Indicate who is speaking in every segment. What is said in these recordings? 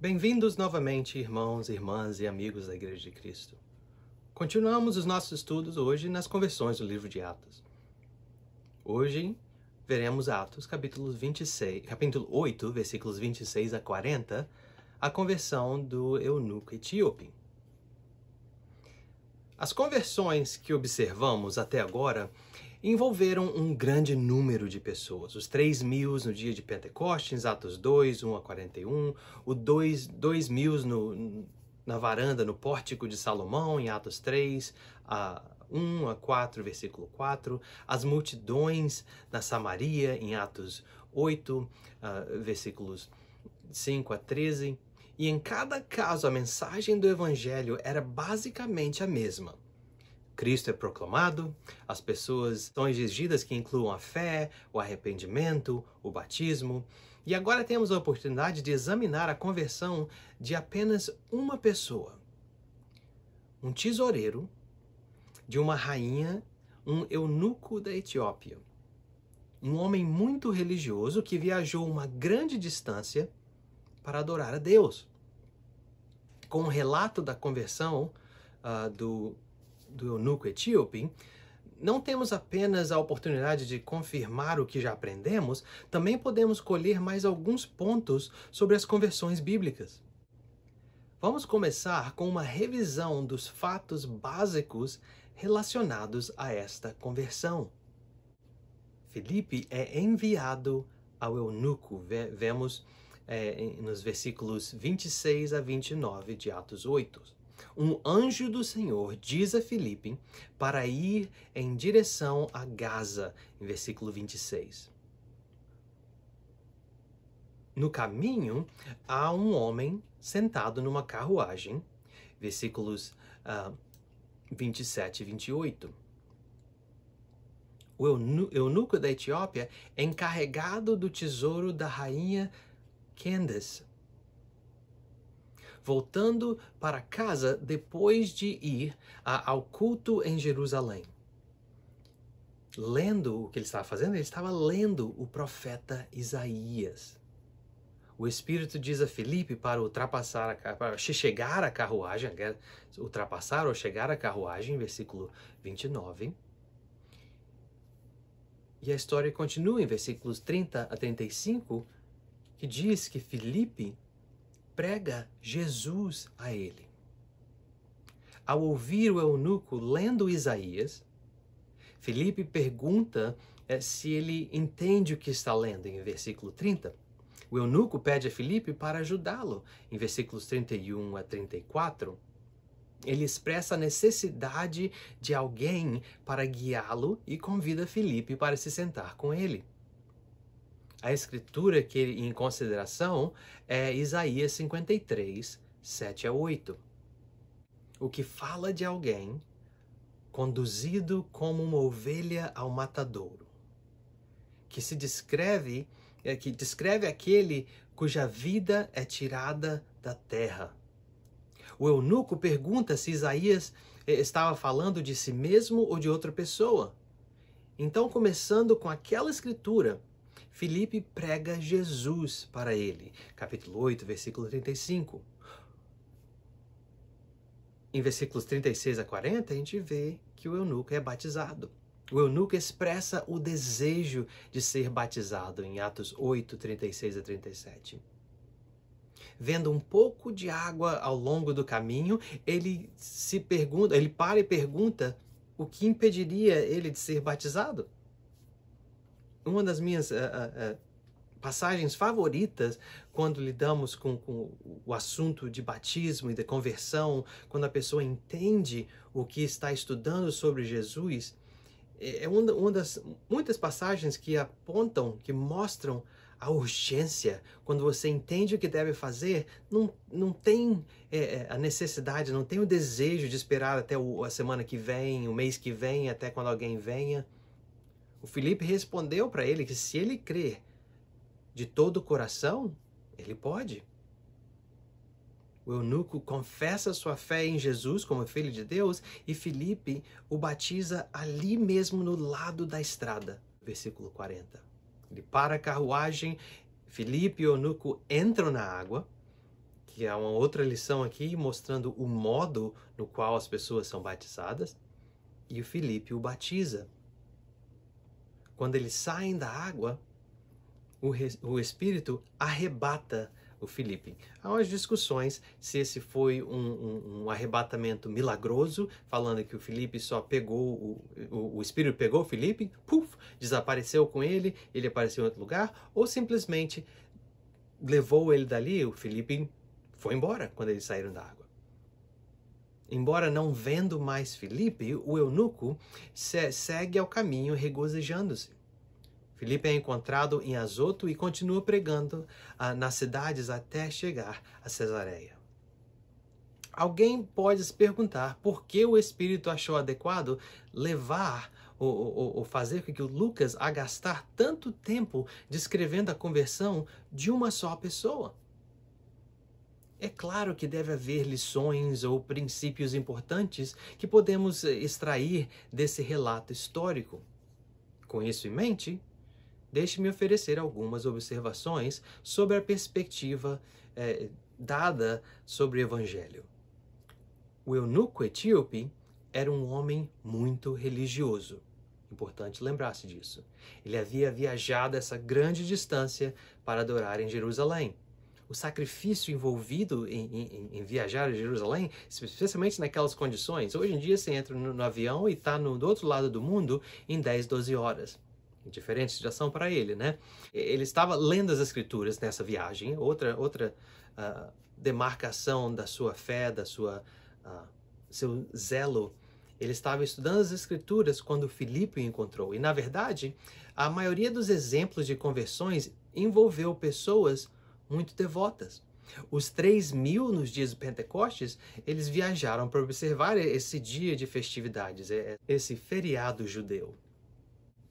Speaker 1: Bem-vindos novamente, irmãos, irmãs e amigos da Igreja de Cristo. Continuamos os nossos estudos hoje nas conversões do livro de Atos. Hoje veremos Atos, capítulo 8, versículos 26 a 40, a conversão do eunuco etíope. As conversões que observamos até agora envolveram um grande número de pessoas. Os 3.000 no dia de Pentecostes, Atos 2, 1 a 41, o 2.000 na varanda, no pórtico de Salomão, em Atos 3, 1 a 4, versículo 4, as multidões na Samaria, em Atos 8, versículos 5 a 13, e em cada caso a mensagem do Evangelho era basicamente a mesma. Cristo é proclamado, as pessoas são exigidas que incluam a fé, o arrependimento, o batismo. E agora temos a oportunidade de examinar a conversão de apenas uma pessoa. Um tesoureiro de uma rainha, um eunuco da Etiópia. Um homem muito religioso que viajou uma grande distância para adorar a Deus. Com o relato da conversão do eunuco etíope, não temos apenas a oportunidade de confirmar o que já aprendemos, também podemos colher mais alguns pontos sobre as conversões bíblicas. Vamos começar com uma revisão dos fatos básicos relacionados a esta conversão. Filipe é enviado ao eunuco, vemos nos versículos 26 a 29 de Atos 8. Um anjo do Senhor diz a Filipe para ir em direção a Gaza, em versículo 26. No caminho, há um homem sentado numa carruagem, versículos 27 e 28. O eunuco da Etiópia é encarregado do tesouro da rainha Candace, voltando para casa depois de ir ao culto em Jerusalém. Lendo o que ele estava fazendo, ele estava lendo o profeta Isaías. O Espírito diz a Filipe para chegar à carruagem, ultrapassar ou chegar à carruagem, versículo 29. E a história continua em versículos 30 a 35, que diz que Filipe prega Jesus a ele. Ao ouvir o eunuco lendo Isaías, Filipe pergunta se ele entende o que está lendo, em versículo 30. O eunuco pede a Filipe para ajudá-lo, em versículos 31 a 34. Ele expressa a necessidade de alguém para guiá-lo e convida Filipe para se sentar com ele. A escritura que ele em consideração é Isaías 53, 7 a 8. O que fala de alguém conduzido como uma ovelha ao matadouro, que descreve aquele cuja vida é tirada da terra. O eunuco pergunta se Isaías estava falando de si mesmo ou de outra pessoa. Então, começando com aquela escritura, Filipe prega Jesus para ele. Capítulo 8, versículo 35. Em versículos 36 a 40, a gente vê que o eunuco é batizado. O eunuco expressa o desejo de ser batizado em Atos 8, 36 a 37. Vendo um pouco de água ao longo do caminho, ele para e pergunta o que impediria ele de ser batizado. Uma das minhas passagens favoritas quando lidamos com o assunto de batismo e de conversão, quando a pessoa entende o que está estudando sobre Jesus, é uma das muitas passagens que apontam, que mostram a urgência. Quando você entende o que deve fazer, não tem a necessidade, não tem o desejo de esperar até a semana que vem, o mês que vem, até quando alguém venha. O Filipe respondeu para ele que se ele crer de todo o coração, ele pode. O eunuco confessa sua fé em Jesus como Filho de Deus e Filipe o batiza ali mesmo no lado da estrada. Versículo 40. Ele para a carruagem, Filipe e o eunuco entram na água que há uma outra lição aqui mostrando o modo no qual as pessoas são batizadas, e o Filipe o batiza. Quando eles saem da água, o Espírito arrebata o Filipe. Há umas discussões se esse foi um arrebatamento milagroso, falando que o Filipe só pegou, o Espírito pegou o Filipe, puf, desapareceu com ele, ele apareceu em outro lugar, ou simplesmente levou ele dali, o Filipe foi embora quando eles saíram da água. Embora não vendo mais Filipe, o eunuco segue ao caminho regozijando-se. Filipe é encontrado em Azoto e continua pregando nas cidades até chegar a Cesareia. Alguém pode se perguntar por que o Espírito achou adequado levar ou fazer com que o Lucas a gastar tanto tempo descrevendo a conversão de uma só pessoa. É claro que deve haver lições ou princípios importantes que podemos extrair desse relato histórico. Com isso em mente, deixe-me oferecer algumas observações sobre a perspectiva dada sobre o Evangelho. O eunuco etíope era um homem muito religioso. Importante lembrar-se disso. Ele havia viajado essa grande distância para adorar em Jerusalém. O sacrifício envolvido em viajar a Jerusalém, especialmente naquelas condições, hoje em dia você entra no avião e está do outro lado do mundo em 10, 12 horas. Diferente situação para ele, né? Ele estava lendo as Escrituras nessa viagem, outra demarcação da sua fé, seu zelo. Ele estava estudando as Escrituras quando Filipe o encontrou. E, na verdade, a maioria dos exemplos de conversões envolveu pessoas muito devotas. Os 3.000 nos dias de Pentecostes, eles viajaram para observar esse dia de festividades, esse feriado judeu.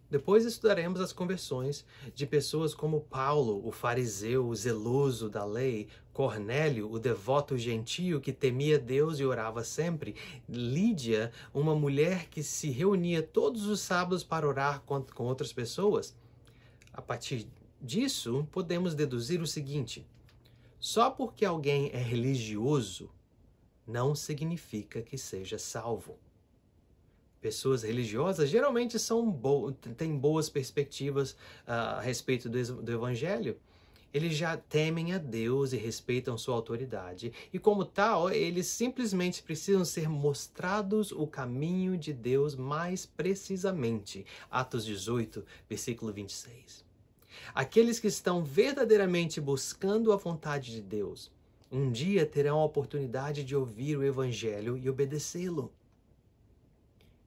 Speaker 1: Depois estudaremos as conversões de pessoas como Paulo, o fariseu, o zeloso da lei, Cornélio, o devoto gentio que temia Deus e orava sempre, Lídia, uma mulher que se reunia todos os sábados para orar com outras pessoas. A partir disso, podemos deduzir o seguinte: só porque alguém é religioso, não significa que seja salvo. Pessoas religiosas geralmente têm boas perspectivas a respeito do Evangelho. Eles já temem a Deus e respeitam sua autoridade. E como tal, eles simplesmente precisam ser mostrados o caminho de Deus mais precisamente. Atos 18, versículo 26. Aqueles que estão verdadeiramente buscando a vontade de Deus, um dia terão a oportunidade de ouvir o Evangelho e obedecê-lo.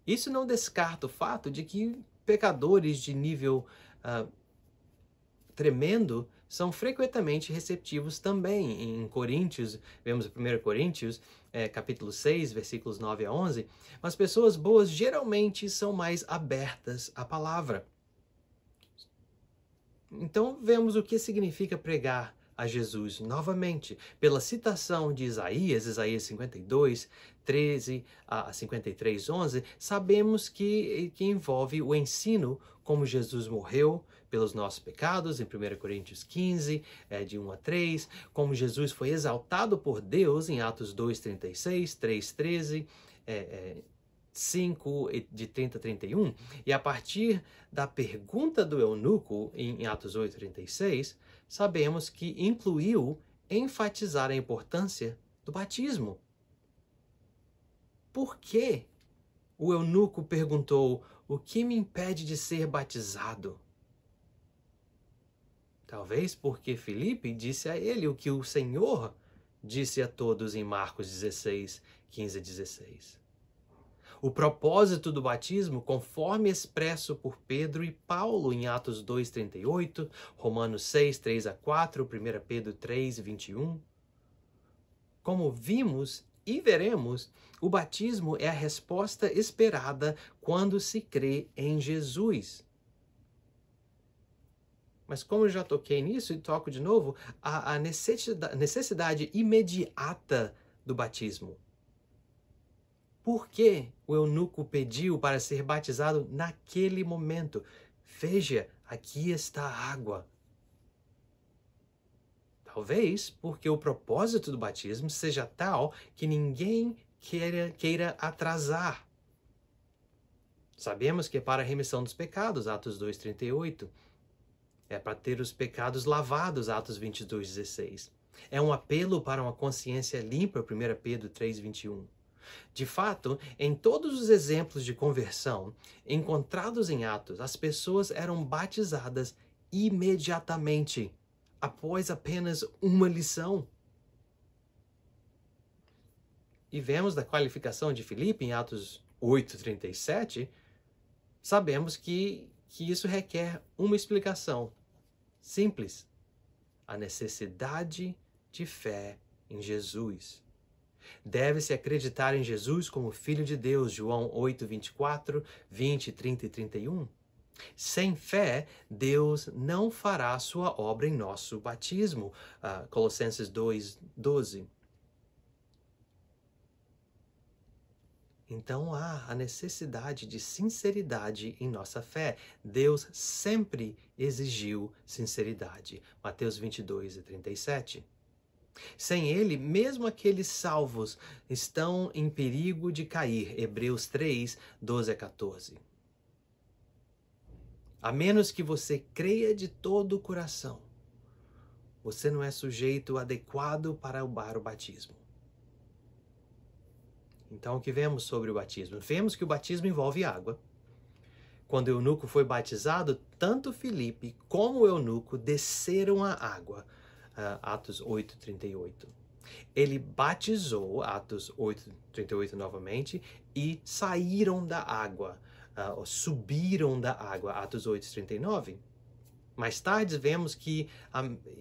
Speaker 1: Isso não descarta o fato de que pecadores de nível tremendo são frequentemente receptivos também. Em Coríntios, vemos 1 Coríntios, capítulo 6, versículos 9 a 11, mas pessoas boas geralmente são mais abertas à palavra. Então, vemos o que significa pregar a Jesus novamente. Pela citação de Isaías 52, 13 a 53, 11, sabemos que envolve o ensino como Jesus morreu pelos nossos pecados, em 1 Coríntios 15, de 1 a 3, como Jesus foi exaltado por Deus, em Atos 2, 36, 3, 13, 5, de 30 a 31, e a partir da pergunta do eunuco, em Atos 8, 36, sabemos que incluiu enfatizar a importância do batismo. Por que o eunuco perguntou: o que me impede de ser batizado? Talvez porque Filipe disse a ele o que o Senhor disse a todos em Marcos 16, 15 a 16. O propósito do batismo, conforme expresso por Pedro e Paulo em Atos 2, 38, Romanos 6, 3 a 4, 1 Pedro 3, 21. Como vimos e veremos, o batismo é a resposta esperada quando se crê em Jesus. Mas como eu já toquei nisso e toco de novo, a necessidade imediata do batismo. Por que o eunuco pediu para ser batizado naquele momento? Veja, aqui está a água. Talvez porque o propósito do batismo seja tal que ninguém queira atrasar. Sabemos que é para a remissão dos pecados, Atos 2:38. É para ter os pecados lavados, Atos 22:16. É um apelo para uma consciência limpa, 1 Pedro 3:21. De fato, em todos os exemplos de conversão encontrados em Atos, as pessoas eram batizadas imediatamente, após apenas uma lição. E vemos da qualificação de Filipe em Atos 8:37, sabemos que isso requer uma explicação simples: a necessidade de fé em Jesus. Deve-se acreditar em Jesus como Filho de Deus, João 8:24, 20, 30 e 31. Sem fé, Deus não fará sua obra em nosso batismo, Colossenses 2:12. Então há a necessidade de sinceridade em nossa fé. Deus sempre exigiu sinceridade. Mateus 22:37. Sem ele, mesmo aqueles salvos estão em perigo de cair. Hebreus 3:12-14. A menos que você creia de todo o coração, você não é sujeito adequado para o batismo. Então, o que vemos sobre o batismo? Vemos que o batismo envolve água. Quando o eunuco foi batizado, tanto Filipe como o eunuco desceram a água. Atos 8:38. Ele batizou, Atos 8:38 novamente, e saíram da água, subiram da água, Atos 8:39. Mais tarde vemos que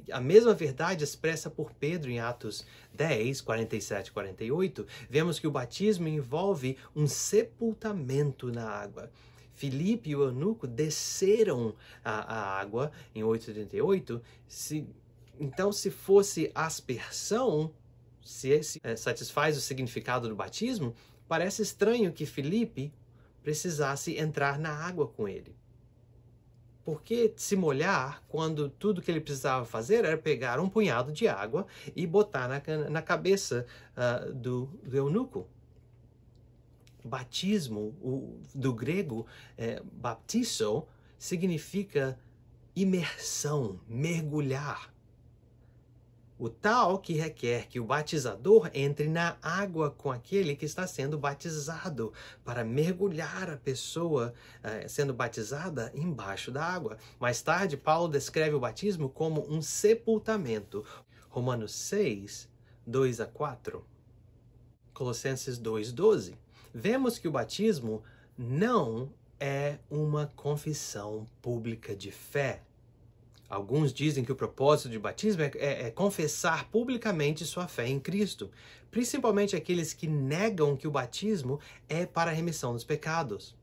Speaker 1: a mesma verdade expressa por Pedro em Atos 10, 47 e 48, vemos que o batismo envolve um sepultamento na água. Filipe e o eunuco desceram a água em 8:38. Então, se fosse aspersão, se esse satisfaz o significado do batismo, parece estranho que Filipe precisasse entrar na água com ele. Por que se molhar quando tudo que ele precisava fazer era pegar um punhado de água e botar na cabeça do eunuco? Batismo, do grego baptizo, significa imersão, mergulhar. O tal que requer que o batizador entre na água com aquele que está sendo batizado, para mergulhar a pessoa sendo batizada embaixo da água. Mais tarde, Paulo descreve o batismo como um sepultamento. Romanos 6, 2-4. Colossenses 2:12. Vemos que o batismo não é uma confissão pública de fé. Alguns dizem que o propósito de batismo é confessar publicamente sua fé em Cristo, principalmente aqueles que negam que o batismo é para a remissão dos pecados.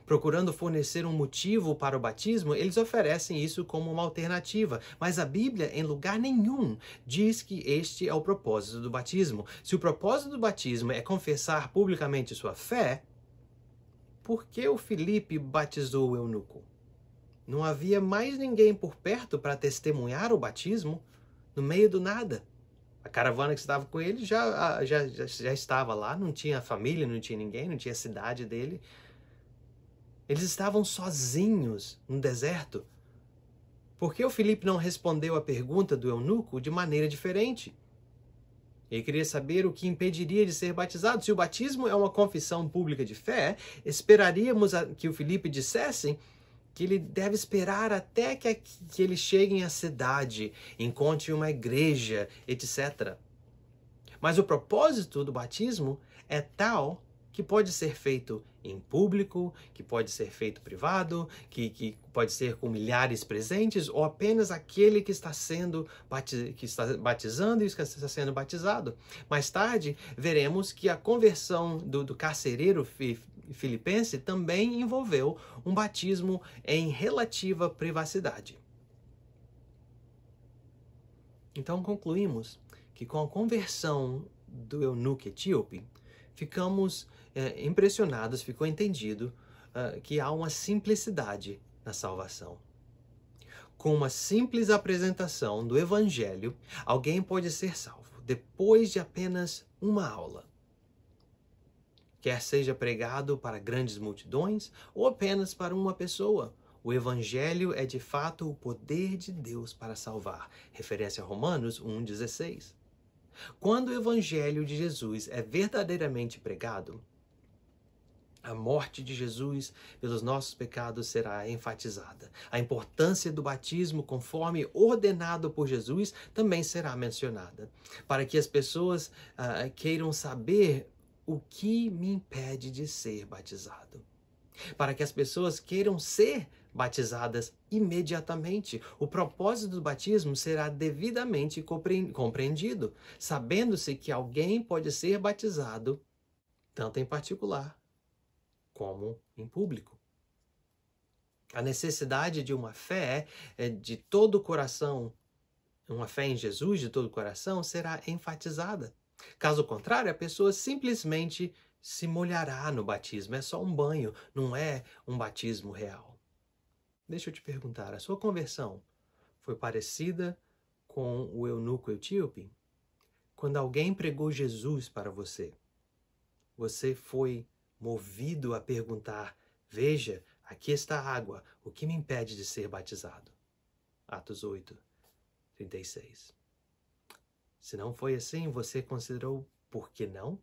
Speaker 1: Procurando fornecer um motivo para o batismo, eles oferecem isso como uma alternativa, mas a Bíblia, em lugar nenhum, diz que este é o propósito do batismo. Se o propósito do batismo é confessar publicamente sua fé, por que o Filipe batizou o eunuco? Não havia mais ninguém por perto para testemunhar o batismo, no meio do nada. A caravana que estava com ele já estava lá, não tinha família, não tinha ninguém, não tinha cidade dele. Eles estavam sozinhos no deserto. Por que o Filipe não respondeu a pergunta do eunuco de maneira diferente? Ele queria saber o que impediria de ser batizado. Se o batismo é uma confissão pública de fé, esperaríamos que o Filipe dissesse que ele deve esperar até que eles cheguem à cidade, encontre uma igreja, etc. Mas o propósito do batismo é tal que pode ser feito em público, que pode ser feito privado, que pode ser com milhares presentes, ou apenas aquele que está batizando e que está sendo batizado. Mais tarde, veremos que a conversão do carcereiro filipense também envolveu um batismo em relativa privacidade. Então concluímos que com a conversão do eunuco etíope, ficamos impressionados, ficou entendido que há uma simplicidade na salvação. Com uma simples apresentação do Evangelho, alguém pode ser salvo depois de apenas uma aula. Quer seja pregado para grandes multidões ou apenas para uma pessoa, o Evangelho é de fato o poder de Deus para salvar. Referência a Romanos 1,16. Quando o Evangelho de Jesus é verdadeiramente pregado, a morte de Jesus pelos nossos pecados será enfatizada. A importância do batismo, conforme ordenado por Jesus, também será mencionada, para que as pessoas queiram saber o que me impede de ser batizado. Para que as pessoas queiram ser batizadas imediatamente. O propósito do batismo será devidamente compreendido, sabendo-se que alguém pode ser batizado, tanto em particular como em público. A necessidade de uma fé de todo o coração, uma fé em Jesus de todo o coração, será enfatizada. Caso contrário, a pessoa simplesmente se molhará no batismo. É só um banho, não é um batismo real. Deixa eu te perguntar, a sua conversão foi parecida com o eunuco etíope? Quando alguém pregou Jesus para você, você foi movido a perguntar: veja, aqui está a água, o que me impede de ser batizado? Atos 8:36. Se não foi assim, você considerou por que não?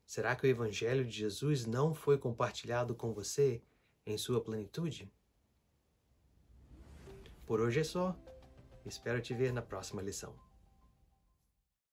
Speaker 1: Será que o Evangelho de Jesus não foi compartilhado com você em sua plenitude? Por hoje é só. Espero te ver na próxima lição.